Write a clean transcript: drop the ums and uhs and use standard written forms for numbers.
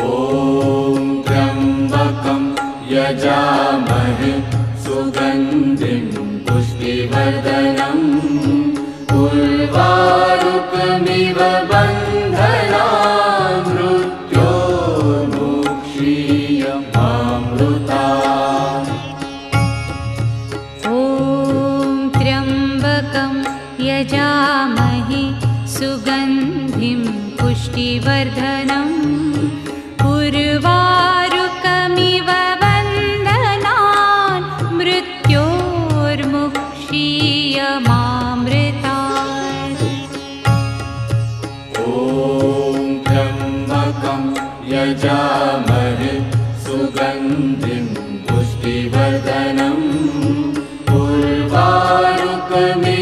ॐ त्र्यम्बकं यजामहे सुगन्धिं पुष्टिवर्धनम् उर्वारुकमिव बन्धनान् मृत्योर्मुक्षीयमामृतात्। ॐ त्र्यम्बकं यजामहे सुगन्धिं पुष्टिवर्धनम् उर्वारुकमिव बन्धनान् मृत्योर्मुक्षीयमामृतात्। ॐ त्र्यम्बकं यजामहे सुगन्धिं पुष्टिवर्धनम् उर्वारुकमिव